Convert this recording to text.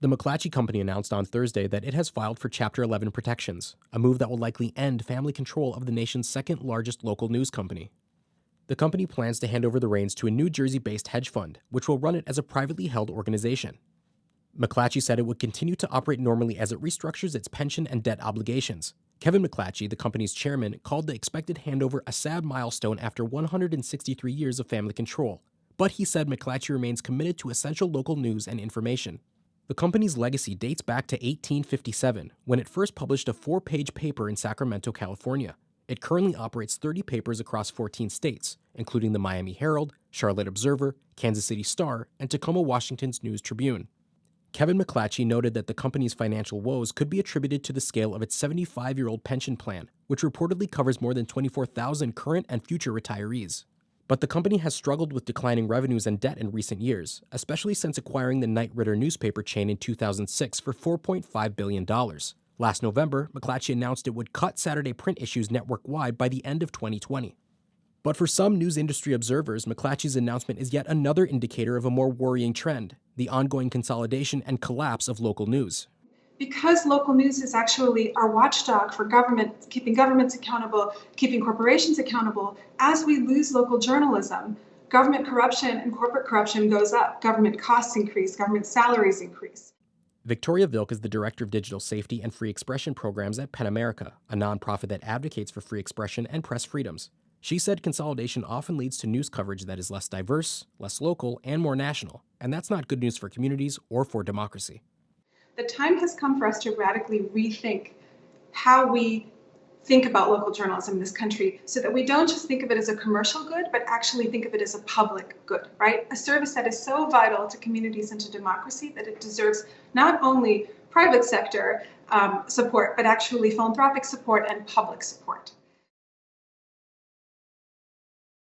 The McClatchy company announced on Thursday that it has filed for Chapter 11 protections, a move that will likely end family control of the nation's second largest local news company. The company plans to hand over the reins to a New Jersey-based hedge fund, which will run it as a privately held organization. McClatchy said it would continue to operate normally as it restructures its pension and debt obligations. Kevin McClatchy, the company's chairman, called the expected handover a sad milestone after 163 years of family control. But he said McClatchy remains committed to essential local news and information. The company's legacy dates back to 1857, when it first published a 4-page paper in Sacramento, California. It currently operates 30 papers across 14 states, including the Miami Herald, Charlotte Observer, Kansas City Star, and Tacoma, Washington's News Tribune. Kevin McClatchy noted that the company's financial woes could be attributed to the scale of its 75-year-old pension plan, which reportedly covers more than 24,000 current and future retirees. But the company has struggled with declining revenues and debt in recent years, especially since acquiring the Knight Ridder newspaper chain in 2006 for $4.5 billion. Last November, McClatchy announced it would cut Saturday print issues network-wide by the end of 2020. But for some news industry observers, McClatchy's announcement is yet another indicator of a more worrying trend: the ongoing consolidation and collapse of local news. Because local news is actually our watchdog for government, keeping governments accountable, keeping corporations accountable, as we lose local journalism, government corruption and corporate corruption goes up, government costs increase, government salaries increase. Victoria Vilk is the Director of Digital Safety and Free Expression Programs at PEN America, a nonprofit that advocates for free expression and press freedoms. She said consolidation often leads to news coverage that is less diverse, less local, and more national, and that's not good news for communities or for democracy. The time has come for us to radically rethink how we think about local journalism in this country, so that we don't just think of it as a commercial good, but actually think of it as a public good, right? A service that is so vital to communities and to democracy that it deserves not only private sector support, but actually philanthropic support and public support.